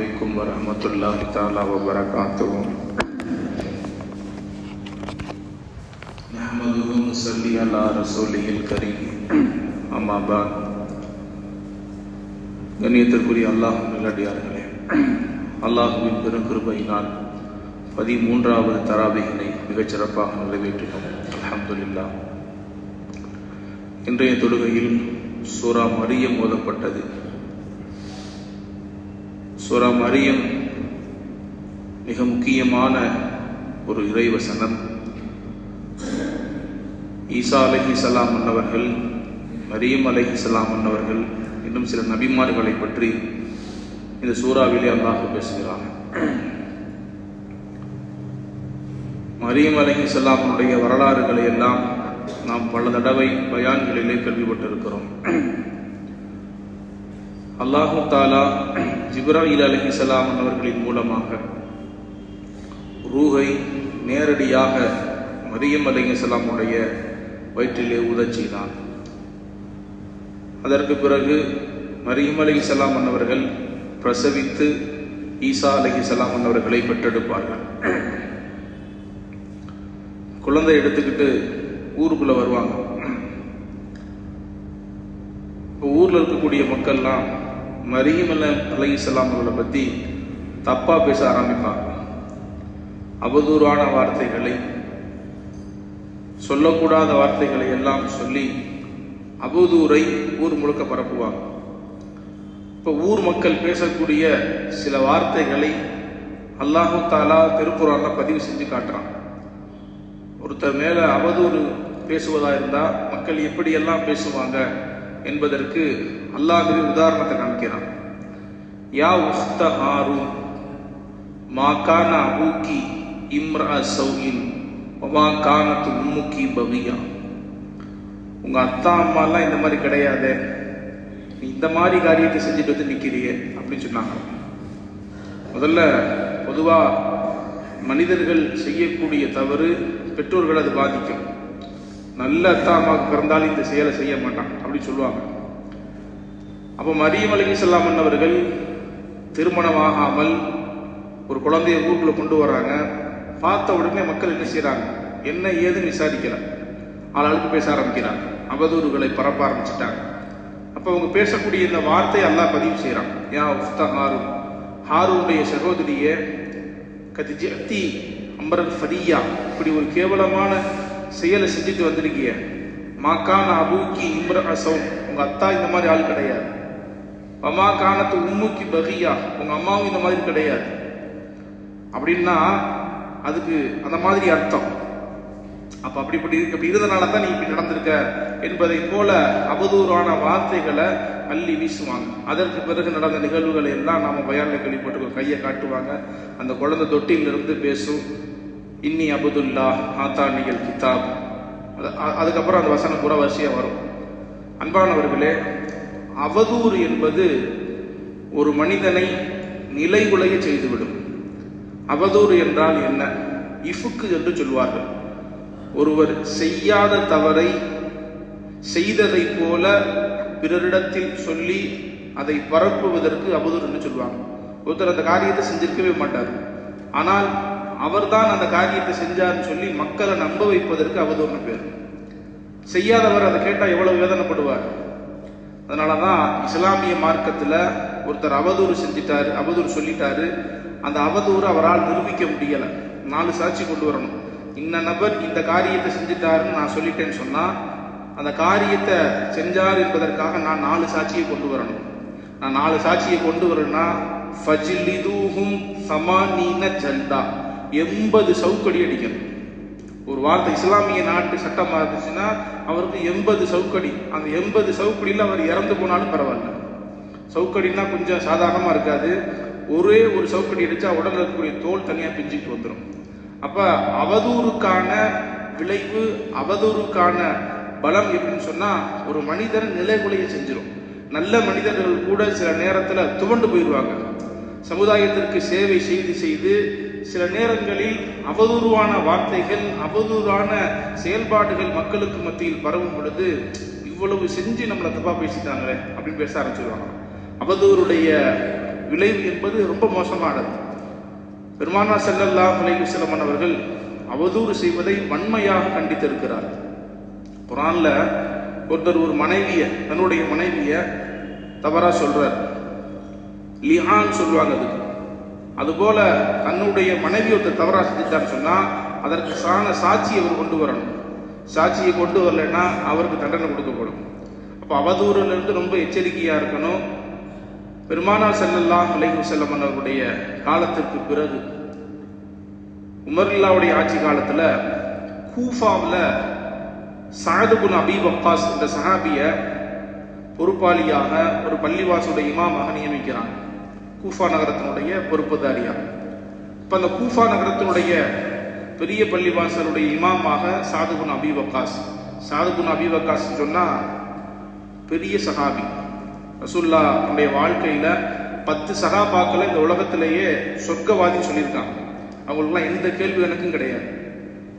عليكم ورحمة الله تعالى وبركاته. نحمده ونصلي على رسوله الكريم. أما بعد. கண்ணியத்திற்குரிய அல்லாஹ் நல்லடியார்களே, அல்லாஹுவின் பெருங்கிருபையினால் 13வது தராபீஹினை மிகச் சிறப்பாக நிறைவேற்றினோம். அல்ஹம்துலில்லாஹ். இன்றைய தொழுகையில் சூரா மரியம் ஓதப்பட்டது. சூரா மரியம் மிக முக்கியமான ஒரு இறைவசனம். ஈசா அலைஹிஸ்ஸலாம் அன்னவர்கள், மரியம் அலைஹிஸ்ஸலாம் அன்னவர்கள், இன்னும் சில நபிமார்களை பற்றி இந்த சூறாவிலே அல்லாஹ் பேசுகிறான். மரியம் அலைஹிஸ்ஸலாமுடைய வரலாறுகளை எல்லாம் நாம் பல தடவை பயான்களிலே கேள்விப்பட்டிருக்கிறோம். அல்லாஹு தாலா ஜிப்ராயில் அலைஹிஸ்ஸலாம் அவர்களின் மூலமாக ரூஹை நேரடியாக மரியம் அலைஹிஸ்ஸலாமுடைய வயிற்றிலே ஊதச் செய்தான். அதற்கு பிறகு மரியம் அலைஹிஸ்ஸலாம் அவர்கள் பிரசவித்து ஈசா அலைஹிஸ்ஸலாம் அவர்களை பெற்றெடுப்பார்கள். குழந்தை எடுத்துக்கிட்டு ஊருக்குள்ள வருவாங்க. இப்போ ஊர்ல இருக்கக்கூடிய மக்கள்லாம் மரியம் அலைஹிஸ்ஸலாம் அவர்களை பத்தி தப்பா பேச ஆரம்பிப்பாங்க. அவதூறான வார்த்தைகளை, சொல்லக்கூடாத வார்த்தைகளை எல்லாம் சொல்லி அவதூறை ஊர் முழுக்க பரப்புவாங்க. இப்போ ஊர் மக்கள் பேசக்கூடிய சில வார்த்தைகளை அல்லாஹு தாலா திருக்குர்ஆன்ல பதிவு செஞ்சு காட்டுறான். ஒருத்தர் மேல அவதூறு பேசுவதா இருந்தா மக்கள் எப்படியெல்லாம் பேசுவாங்க என்பதற்கு அல்லாஹ்வே உதாரணத்தை காமிக்கிறான். யா உஸ்த ஹாரூன் மா கான அபூகி இம்ரா சௌஇன் வமா கானத் உம்முகி பகியா. உங்க அத்தா அம்மா எல்லாம் இந்த மாதிரி கிடையாது, நீ இந்த மாதிரி காரியத்தை செஞ்சுட்டு வந்து நிக்கிறியே அப்படின்னு சொன்னாங்க. முதல்ல பொதுவா மனிதர்கள் செய்யக்கூடிய தவறு பெற்றோர்கள் அது பாதிக்கும். நல்ல அத்தா அம்மாவுக்கு பிறந்தாலும் இந்த செயலை செய்ய மாட்டான் அப்படின்னு சொல்லுவாங்க. அப்போ மரியம் அலைஹிஸ்ஸலாம் அவர்கள் திருமணமாகாமல் ஒரு குழந்தைய ஊருக்குள்ள கொண்டு வராங்க. பார்த்த உடனே மக்கள் என்ன செய்யறாங்க, என்ன ஏதுன்னு விசாரிக்கல, ஆளாளுக்கு பேச ஆரம்பிக்கிறாங்க, அவதூறுகளை பரப்ப ஆரம்பிச்சுட்டாங்க. அப்ப அவங்க பேசக்கூடிய இந்த வார்த்தையை அல்லாஹ் பதிவு செய்யறான். யா உஸ்த ஹாரூன், ஹாரூனுடைய சகோதரியே, கதிஜி அம்பரன் ஃபரியா, இப்படி ஒரு கேவலமான செயலை செஞ்சுட்டு வந்திருக்கிய. மாக்கான அபூக்கி இம்ரா சௌன், உங்க அத்தா இந்த மாதிரி ஆள் கிடையாது. வமா கானத்து உம்முக்கி பகியா, உங்க அம்மாவும் இந்த மாதிரி கிடையாது. அப்படின்னா அதுக்கு அந்த மாதிரி அர்த்தம். அப்ப அப்படி இருந்தனால தான் நீ இப்படி நடந்திருக்க என்பதை போல அவதூறான வார்த்தைகளை அள்ளி வீசுவாங்க. அதற்கு பிறகு நடந்த நிகழ்வுகளை எல்லாம் நாம பயான்ல கேள்விப்பட்டு கையை காட்டுவாங்க. அந்த குழந்தை தொட்டிலிருந்து பேசும், இன்னி அபுதுல்லா ஆத்தானிகள் கிதாப். அதுக்கப்புறம் அந்த வசனம் பூரா வரிசையா வரும். அன்பானவர்களே, அவதூறு என்பது ஒரு மனிதனை நிலைகுலைய செய்துவிடும். அவதூறு என்றால் என்ன? இஃபுக்கு என்று சொல்வார்கள். ஒருவர் செய்யாத தவறை செய்ததை போல பிறரிடத்தில் சொல்லி அதை பரப்புவதற்கு அவதூறு என்று சொல்வாங்க. ஒருத்தர் அந்த காரியத்தை செஞ்சிருக்கவே மாட்டார், ஆனால் அவர்தான் அந்த காரியத்தை செஞ்சார்னு சொல்லி மக்களை நம்ப வைப்பதற்கு அவதூறுன்னு பேர். செய்யாதவர் அதை கேட்டா எவ்வளவு வேதனைப்படுவார். அதனாலதான் இஸ்லாமிய மார்க்கத்துல ஒருத்தர் அவதூறு செஞ்சிட்டாரு, அவதூறு சொல்லிட்டாரு, அந்த அவதூறு அவரால் நிரூபிக்க முடியல, 4 சாட்சி கொண்டு வரணும். இந்த நபர் இந்த காரியத்தை செஞ்சிட்டாருன்னு நான் சொல்லிட்டேன்னு சொன்னா அந்த காரியத்தை செஞ்சார் என்பதற்காக நான் 4 சாட்சியை கொண்டு வரணும். நான் 4 சாட்சியை கொண்டு வரணும்னா ஃபஜ்லிதுஹும் ஸமானீன ஜல்தா, 80 சவுக்கடி அடிக்கணும். ஒரு வார்த்தை இஸ்லாமிய நாட்டு சட்டமா இருந்துச்சுன்னா அவருக்கு 80 சவுக்கடி. அந்த 80 சவுக்கடியில் அவர் இறந்து போனாலும் பரவாயில்ல. சவுக்கடினா கொஞ்சம் சாதாரணமா இருக்காது. ஒரே ஒரு சவுக்கடி அடிச்சா உடல்ல இருக்கக்கூடிய தோல் தனியா பிஞ்சிட்டு வந்துடும். அப்ப அவதூறுக்கான விளைவு, அவதூறுக்கான பலம் எப்படின்னு சொன்னா ஒரு மனிதன் நிலைகுலைய செஞ்சிடும். நல்ல மனிதர்கள் கூட சில நேரத்துல துவண்டு போயிடுவாங்க. சமுதாயத்திற்கு சேவை செய்து செய்து சில நேரங்களில் அவதூறான வார்த்தைகள், அவதூறான செயல்பாடுகள் மக்களுக்கு மத்தியில் பரவும் பொழுது இவ்வளவு செஞ்சு நம்மளை தப்பா பேசிட்டாங்களே அப்படின்னு பேச ஆரம்பிச்சிருவாங்க. அவதூறுடைய விளைவு என்பது ரொம்ப மோசமானது. பெருமானார் ஸல்லல்லாஹு அலைஹி வஸல்லம் அவர்கள் அவதூறு செய்வதை வன்மையாக கண்டித்திருக்கிறார். குர்ஆன்ல ஒருத்தர் ஒரு மனைவிய, தன்னுடைய மனைவிய தவறா சொல்றார், லிஆன் சொல்லுவாங்க. அதுபோல தன்னுடைய மனைவி ஒருத்தர் தவறா செஞ்சுட்டான்னு சொன்னா அதற்கு சாட்சி அவர் கொண்டு வரணும். சாட்சியை கொண்டு வரலைன்னா அவருக்கு தண்டனை கொடுக்கப்படும். அப்போ அவதூறுல இருந்து ரொம்ப எச்சரிக்கையா இருக்கணும். பெருமானார் ஸல்லல்லாஹு அலைஹி வஸல்லம் அவர்களுடைய காலத்திற்கு பிறகு உமர்லாவுடைய ஆட்சி காலத்துல கூஃபாவில் சஅத் இப்னு அபீ வக்காஸ் என்ற சஹாபிய பொறுப்பாளியாக ஒரு பள்ளிவாசலுடைய இமாமாக நியமிக்கிறாங்க, கூஃபா நகரத்தினுடைய பொறுப்புதாரியா. இப்ப அந்த கூஃபா நகரத்தினுடைய பெரிய பள்ளிவாசலுடைய இமாமாக சஅத் இப்னு அபீ வக்காஸ். சஅத் இப்னு அபீ வக்காஸ் சொன்னா பெரிய சஹாபி. ரசூலுல்லாஹ்வுடைய வாழ்க்கையில 10 சஹாபாக்களை இந்த உலகத்திலேயே சொர்க்கவாதி சொல்லியிருக்காங்க. அவங்களுக்குலாம் எந்த கேள்வி எனக்கும் கிடையாது.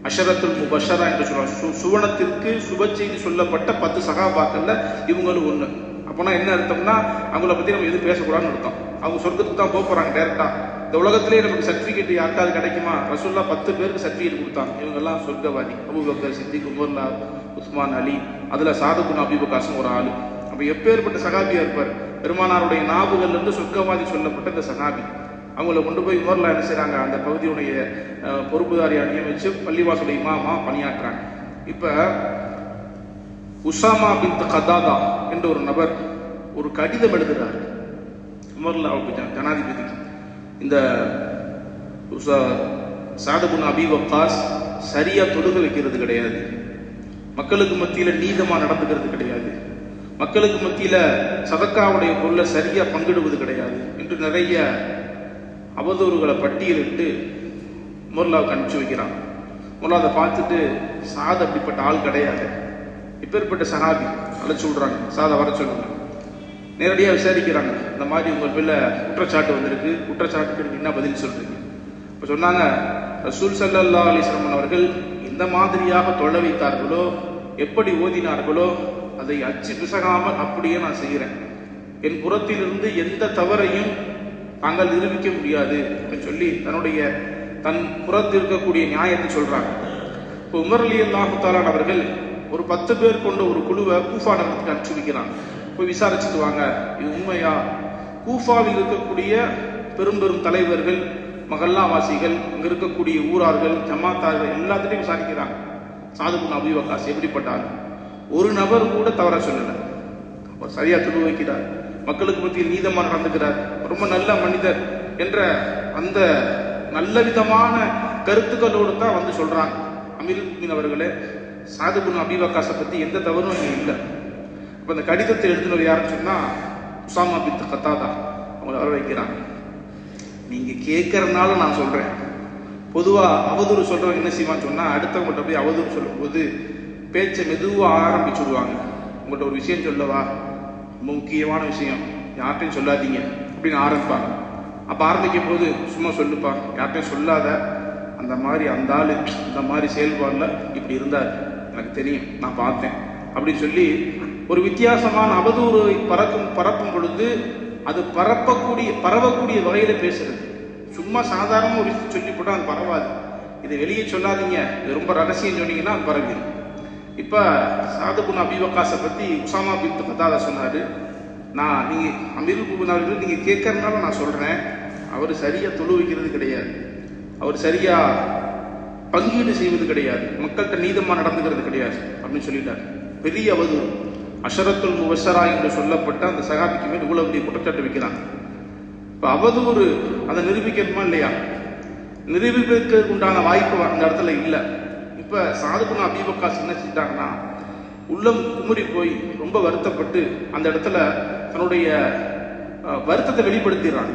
அஷரத்துல் முபஷரா என்று சொல்லுவாங்க, சுவனத்திற்கு சுப செய்தி சொல்லப்பட்ட 10 சஹாபாக்கள்ல இவங்களும் ஒண்ணு. அப்போனா என்ன அர்த்தம்னா அவங்கள பத்தி நம்ம எதுவும் பேசக்கூடாதுன்னு அர்த்தம். அவங்க சொர்க்கத்துக்கு தான் போக போறாங்க டைரக்டா. இந்த உலகத்திலேயே நமக்கு சர்டிபிகேட் யாருக்காவது கிடைக்குமா? ரசூலுல்லாஹ் 10 பேருக்கு சர்டிபிகேட் கொடுத்தாங்க. இவங்க எல்லாம் சொர்க்கவாதி. அபூபக்கர் சித்திக், உமர்லா, உஸ்மான், அலி, அதுல சஅத் இப்னு அபீ வக்காஸும் ஒரு ஆளு. அப்ப எப்பேற்பட்ட சஹாபியா இருப்பார். பெருமானாருடைய நாவுகள்ல இருந்து சொர்க்கவாதி சொல்லப்பட்ட இந்த சஹாபி. அவங்கள கொண்டு போய் உமர்லா என்ன செய்றாங்க, அந்த பகுதியுடைய பொறுப்புதாரியா நியமிச்சு பள்ளிவாசலுடைய இமாமா பணியாற்றுறாங்க. இப்ப உசாமா பின்த் கதாதா என்ற ஒரு நபர் ஒரு கடிதம் எழுதுறாரு உமர்லாவுக்கு, ஜனாதிபதிக்கு. இந்த சஅத் இப்னு அபீ வக்காஸ் சரியா தொழுக வைக்கிறது கிடையாது, மக்களுக்கு மத்தியில நீதமா நடந்துக்கிறது கிடையாது, மக்களுக்கு மத்தியில சதக்காவுடைய பொருளை சரியா பங்கிடுவது கிடையாது என்று நிறைய அவதூறுகளை பட்டியலிட்டு உமர்லாவுக்கு அனுப்பிச்சு வைக்கிறான். உமர்லா அதை பார்த்துட்டு சாத் அப்படிப்பட்ட ஆள் கிடையாது, இப்பேற்பட்ட சஹாபி அழைச்சு விடுறாங்க, சாதை வர சொல்லுங்க. நேரடியாக விசாரிக்கிறாங்க, இந்த மாதிரி உங்கள் பேர்ல குற்றச்சாட்டு வந்திருக்கு, குற்றச்சாட்டுக்கு நீங்க என்ன பதில் சொல்றீங்க? இப்போ சொன்னாங்க, ரசூல் ஸல்லல்லாஹு அலைஹி வஸல்லம் அவர்கள் எந்த மாதிரியாக தொழ வைத்தார்களோ, எப்படி ஓதினார்களோ அதை அச்சு பிசகாமல் அப்படியே நான் செய்கிறேன். என் புறத்திலிருந்து எந்த தவறையும் தாங்கள் நிரூபிக்க முடியாது அப்படின்னு சொல்லி தன் புறத்தில் இருக்கக்கூடிய நியாயத்தை சொல்றாங்க. இப்போ உமர் ரலியல்லாஹு தஆலா அவர்கள் ஒரு 10 பேர் கொண்ட ஒரு குழுவை கூஃபா நகரத்துக்கு அனுப்பிச்சு வைக்கிறாங்க. போய் விசாரிச்சுட்டு வாங்க, இது உண்மையா? கூஃபாவில் இருக்கக்கூடிய பெரும் பெரும் தலைவர்கள், மகல்லாவாசிகள், அங்க இருக்கக்கூடிய ஊரார்கள், ஜமாத்தார்கள் எல்லாத்தையும் விசாரிக்கிறாங்க. சஅத் இப்னு அபீ வக்காஸ் எப்படிப்பட்டார்? ஒரு நபர் கூட தவறா சொல்லல. அவர் சரியா தொழு வைக்கிறார், மக்களுக்கு மத்தியில் நீதமா நடந்துக்கிறார், ரொம்ப நல்ல மனிதர் என்ற அந்த நல்ல விதமான கருத்துக்களோடு தான் வந்து சொல்றாங்க. அமீருல் முஃமினீன் அவர்களே, சஅத் இப்னு அபீ வக்காஸை பத்தி எந்த தவறும் இங்க இல்லை. இப்ப இந்த கடிதத்தை எழுதினவர் யாருன்னு சொன்னா உசாமா பின்த் கத்தாதா. அவங்களை வர வைக்கிறாங்க. நீங்க கேட்கறதுனால நான் சொல்றேன். பொதுவா அவதூறு சொல்றவங்க என்ன செய்வான்னு சொன்னா, அடுத்தவங்கள்ட்ட போய் அவதூறு சொல்லும் போது பேச்சை மெதுவா ஆரம்பிச்சுடுவாங்க. உங்கள்கிட்ட ஒரு விஷயம் சொல்லவா, ரொம்ப முக்கியமான விஷயம், யார்கிட்டையும் சொல்லாதீங்க அப்படின்னு ஆரம்பிப்பாங்க. அப்ப ஆரம்பிக்கும் போது சும்மா சொல்லுப்பா, யார்கிட்டையும் சொல்லாத, அந்த மாதிரி அந்த ஆளு இந்த மாதிரி செயல்பாடுல இப்படி இருந்தார், எனக்கு தெரியும், நான் பார்த்தேன் அப்படின்னு சொல்லி ஒரு வித்தியாசமான அவதூறு பரப்பும் பொழுது அது பரவக்கூடிய வகையில பேசுறது. சும்மா சாதாரண ஒரு விஷயம் சொல்லி போட்டா அது பரவாது. இதை வெளியே சொல்லாதீங்க, இது ரொம்ப ரகசியம் சொன்னீங்கன்னா அது பரவிடும். இப்ப சஅத் இப்னு அபீ வக்காஸை பத்தி உசாமா பின்த் கத்தாதா சொன்னாரு, நீங்க அமீருல் முஃமினீன் அவர்கள் நீங்க கேட்கறதுனால நான் சொல்றேன், அவர் சரியா தொழு வைக்கிறது கிடையாது, அவர் சரியா பங்கீடு செய்வது கிடையாது, மக்கள்கிட்ட நீதமா நடந்துக்கிறது கிடையாது அப்படின்னு சொல்லிட்டார். பெரிய அவதூறு. அஷரத்துல் முபஷரா என்று சொல்லப்பட்ட அந்த சஹாபிக்கு மேல் இவ்வளவு பெரிய குற்றச்சாட்டு வைக்கிறாங்க. இப்ப அவதூறு அதை நிரூபிக்கணுமா இல்லையா? நிரூபிப்பதற்கு உண்டான வாய்ப்பு அந்த இடத்துல இல்லை. இப்ப சஅத் இப்னு அபீ வக்காஸ் என்ன செஞ்சிட்டாங்கன்னா, உள்ளம் குமுறி போய் ரொம்ப வருத்தப்பட்டு அந்த இடத்துல தன்னுடைய வருத்தத்தை வெளிப்படுத்திடுறாங்க.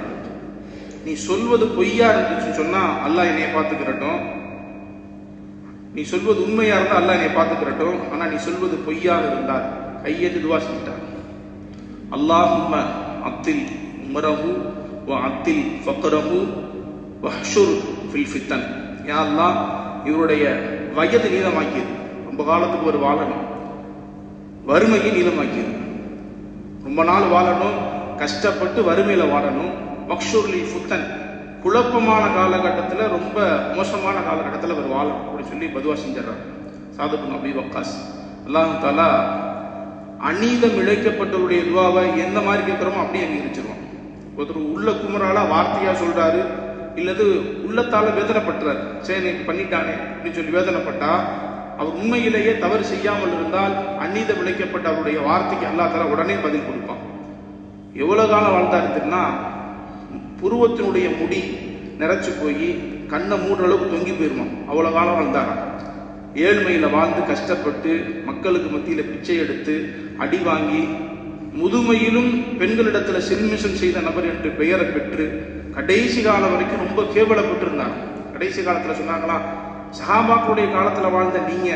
நீ சொல்வது பொய்யா இருந்துச்சுன்னு சொன்னா அல்லாஹ் என்னைய பார்த்துக்கிறட்டும், நீ சொல்வது உண்மையா இருந்தா அல்லாஹ் என்னைய பார்த்துக்கிறட்டும், ஆனா நீ சொல்வது பொய்யாக இருந்தால் கையெழுத்து துவா செஞ்சிட்டாங்க. அல்லாஹும்ம அத்தில் உமரஹு வ அத்தில் ஃபக்ரஹு வஹ்ஷுர் ஃபில் ஃபித்தன். யா அல்லாஹ், இவருடைய வயது நீளமாக்கியது, ரொம்ப காலத்துக்கு ஒரு வாழணும், வறுமையை நீளமாக்கியது, ரொம்ப நாள் வாழணும், கஷ்டப்பட்டு வறுமையில வாழணும், வக்ஷுர்லி ஃபுத்தன், குழப்பமான காலகட்டத்தில், ரொம்ப மோசமான காலகட்டத்தில் அவர் வாழும் அப்படின்னு சொல்லி பதுவா செஞ்சிடறார் சாத் இப்னு அபி வக்காஸ். அல்லாஹ் தஆலா அநீதம் இழைக்கப்பட்டவருடைய துவாவை எந்த மாதிரி கேட்குறோமோ அப்படியே அங்கீகரிச்சிருவோம். ஒருத்தர் உள்ள குமரால வார்த்தையா சொல்றாரு, இல்லது உள்ளத்தால வேதனைப்பட்டுறாரு, சரி நீ பண்ணிட்டானே அப்படின்னு சொல்லி வேதனைப்பட்டா, அவர் உண்மையிலேயே தவறு செய்யாமல் இருந்தால் அநீதம் இழைக்கப்பட்ட அவருடைய வார்த்தைக்கு அல்லாஹ் தஆலா உடனே பதில் கொடுப்பான். எவ்வளவு காலம் வாழ்ந்தாருன்னா, புருவத்தினுடைய முடி நிறைச்சு போய் கண்ணை மூடுற அளவுக்கு தொங்கி போயிருமா, அவ்வளவு காலம் வாழ்ந்தாராம். ஏழ்மையில வாழ்ந்து கஷ்டப்பட்டு மக்களுக்கு மத்தியில பிச்சை எடுத்து அடி வாங்கி முதுமையிலும் பெண்களிடத்துல சில்மிஷம் செய்த நபர் என்று பெயரை பெற்று கடைசி காலம் வரைக்கும் ரொம்ப கேவலப்பட்டிருந்தாங்க. கடைசி காலத்துல சொன்னாங்களா, சஹாபாக்களுடைய காலத்துல வாழ்ந்த நீங்க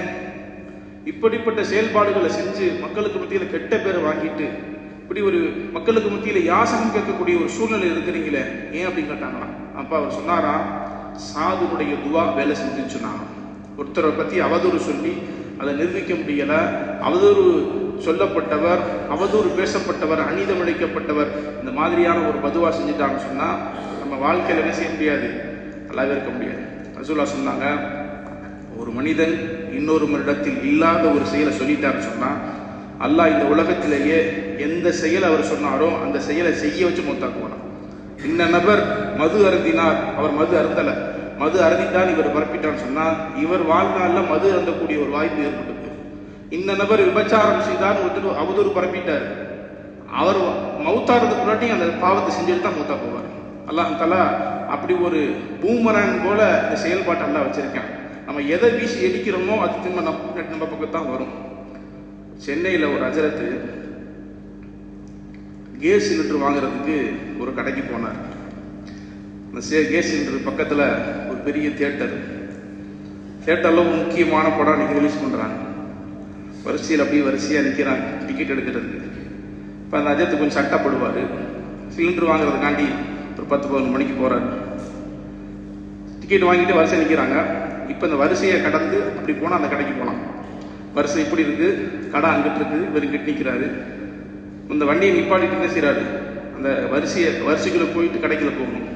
இப்படிப்பட்ட செயல்பாடுகளை செஞ்சு மக்களுக்கு மத்தியில கெட்ட பேரை வாங்கிட்டு இப்படி ஒரு மக்களுக்கு மத்தியில யாசகம் கேட்கக்கூடிய ஒரு சூழ்நிலை இருக்கிறீங்களே ஏன் அப்படின்னு கேட்டாங்களாம். அப்ப அவர் சொன்னாரா, சாதுனுடைய துவா வேலை செஞ்சுன்னு சொன்னாங்க. ஒருத்தரை பத்தி அவதூறு சொல்லி அதை நிரூபிக்க முடியல, அவதூறு சொல்லப்பட்டவர், அவதூறு பேசப்பட்டவர், அநீதம் இழைக்கப்பட்டவர், இந்த மாதிரியான ஒரு பதுவா செஞ்சுட்டாங்கன்னு சொன்னா நம்ம வாழ்க்கையில என்ன செய்ய முடியாது, நல்லாவே இருக்க முடியாது. ரசூலுல்லாஹ் சொன்னாங்க, ஒரு மனிதன் இன்னொரு இடத்தில் இல்லாத ஒரு செயலை சொல்லிட்டாருன்னு சொன்னா அல்லாஹ் இந்த உலகத்திலேயே எந்த செயல் அவர் சொன்னாரோ அந்த செயலை செய்ய வச்சு மூத்தாக்குவான். இந்த நபர் மது அருந்தினார், அவர் மது அருந்தல, மது அருந்தித்தான் இவர் பரப்பிட்டான்னு சொன்னால் இவர் வாழ்நாளில் மது அருந்தக்கூடிய ஒரு வாய்ப்பு ஏற்பட்டது. இந்த நபர் விபச்சாரம் செய்தார், ஒருத்தர் அவதூறு பரப்பிட்டார், அவர் மௌத்தாரதுக்கு முன்னாடி அந்த பாவத்தை செஞ்சுட்டு தான் மூத்தா போவார். அல்லாஹ் தஆலா அப்படி ஒரு பூமரன் போல இந்த செயல்பாட்டை எல்லாம் வச்சிருக்கேன். நம்ம எதை வீசி எடிக்கிறோமோ அது திரும்ப நம்ம பக்கத்தான் வரும். சென்னையில் ஒரு அஜரத்து கேஸ் சிலிண்டர் வாங்குறதுக்கு ஒரு கடைக்கு போனார். அந்த கேஸ் சிலிண்டர் பக்கத்தில் ஒரு பெரிய தியேட்டரில் ஒரு முக்கியமான படம் அன்றைக்கி ரிலீஸ் பண்ணுறாங்க. வரிசையில் அப்படியே வரிசையாக நிற்கிறாங்க டிக்கெட் எடுக்கிறதுக்கு. இப்போ அந்த அஜரத்து கொஞ்சம் சட்டப்படுவார், சிலிண்டர் வாங்குறதுக்காண்டி ஒரு 10-11 மணிக்கு போகிறார். டிக்கெட் வாங்கிட்டு வரிசை நிற்கிறாங்க. இப்போ இந்த வரிசையை கடந்து அப்படி போனால் அந்த கடைக்கு போகலாம். வரிசை இப்படி இருக்குது, கடை அங்கிட்டு இருக்குது, இவர் இங்கிட்டு நிற்கிறாரு. இந்த வண்டியை நிப்பாட்டிட்டு என்ன செய்கிறாரு, அந்த வரிசைக்குள்ளே போயிட்டு கடைக்குள்ள போகணும்.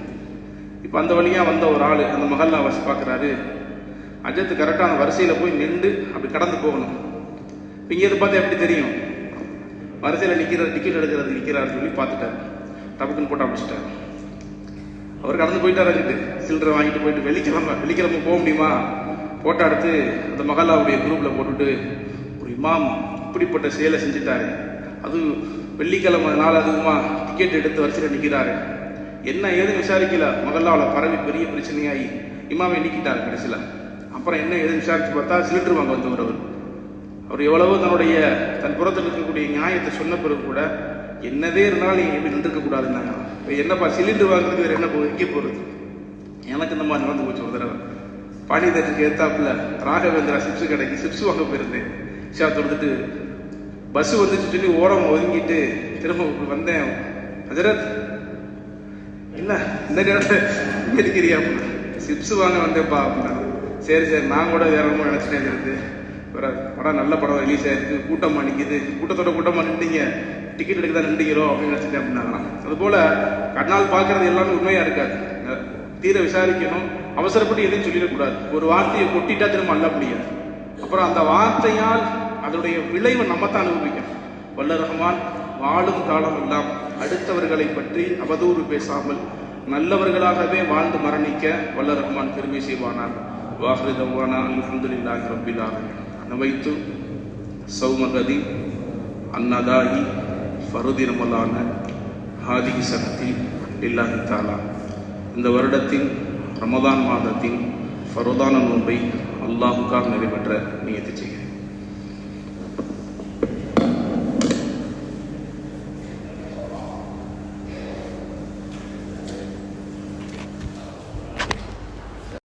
இப்போ அந்த வழியாக வந்த ஒரு ஆள் அந்த மஹல்லா வாசி பார்க்குறாரு, அஜத்து கரெக்டாக அந்த வரிசையில் போய் நின்று அப்படி கடந்து போகணும். இப்போ இங்கேருந்து பார்த்தா எப்படி தெரியும், வரிசையில் டிக்கெட் எடுக்கிறது நிற்கிறாருன்னு சொல்லி பார்த்துட்டாரு, டப்புக்குன்னு போட்டு அமைச்சிட்டாரு. அவர் கடந்து போயிட்டார். அஜிட்டு சில்லறை வாங்கிட்டு போயிட்டு வெள்ளிக்கிழமை போக முடியுமா, போட்டோ எடுத்து அந்த மஹல்லாவுடைய குரூப்பில் போட்டுட்டு, ஒரு இமாம் இப்படிப்பட்ட செயலை செஞ்சுட்டாரு, அது வெள்ளிக்கிழமை நாள் அதுவுமா டிக்கெட் எடுத்து வரிசையில் நிற்கிறாரு, என்ன ஏதுன்னு விசாரிக்கல, மஹல்லாவில் பரவி பெரிய பிரச்சனையாகி இமாமை நீக்கிட்டார் கடைசியில். அப்புறம் என்ன ஏதுன்னு விசாரிச்சு பார்த்தா சிலிண்டர் வாங்க வந்தவர் அவர் எவ்வளவோ தன் புறத்தில் இருக்கக்கூடிய நியாயத்தை சொன்ன பிறகு கூட என்னதே இருந்தாலும் நீங்கள் எப்படி நின்றுக்கக்கூடாதுன்னாங்க. இப்போ என்னப்பா சிலிண்டர் வாங்குறதுக்கு வேறு என்ன வைக்க போகிறது. எனக்கு இந்த மாதிரி நடந்து போச்சு. ஒரு தடவை பாண்டியத்துக்கு ஏத்தாப்புல ராகவேந்திரா சிப்ஸ் கடைக்கு சிப்ஸ் வாங்க போயிருந்தேன். தொடுத்துட்டு பஸ் வந்துச்சு சொல்லி ஓரம் ஒதுங்கிட்டு திரும்ப வந்தேன். ஹஜரத் என்ன இந்த நேரத்தில் இருக்கிறியா அப்படின்னா, சிப்ஸ் வாங்க வந்தேன்ப்பா அப்படின்னா. சரி நான் கூட வேற ஒன்றும் நினச்சிட்டேன் இருக்கு, படம் நல்ல படம் ரிலீஸ் ஆயிருக்கு, கூட்டமாக நிற்கிது, கூட்டமாக நின்றீங்க, டிக்கெட் எடுக்க தான் நின்றீங்களோ அப்படின்னு நினச்சிட்டேன் அப்படின்னாங்களாம். அதுபோல் கண்ணால் பார்க்கறது எல்லாமே உண்மையாக இருக்காது, தீர விசாரிக்கணும், அவசரப்பட்டு எதையும் சொல்லிடக்கூடாது. ஒரு வார்த்தையை கொட்டிட்டா திரும்ப அல்ல முடியாது. அப்புறம் அந்த வார்த்தையால் அதனுடைய விளைவை நம்ம தான் அனுபவிக்கணும். வல்ல ரஹ்மான் வாழும் காலம் எல்லாம் அடுத்தவர்களை பற்றி அவதூறு பேசாமல் நல்லவர்களாகவே வாழ்ந்து மரணிக்க வல்ல ரஹ்மான் பெருமை செய்வானார். வாஹிரு தவானா அல்ஹம்துலில்லாஹி ரப்பில் ஆலமீன். நவைத்து சௌமகதி அன்னதாகி ஃபருதி ரமலான ஹாதிகி சனத்தி லில்லாஹி தஆலா. இந்த வருடத்தின் ரமதான் மாதத்தின் ஃபருதான நோன்பை அல்லாஹுக்காக நிறைவேற்ற நியத்து செய்கிறேன்.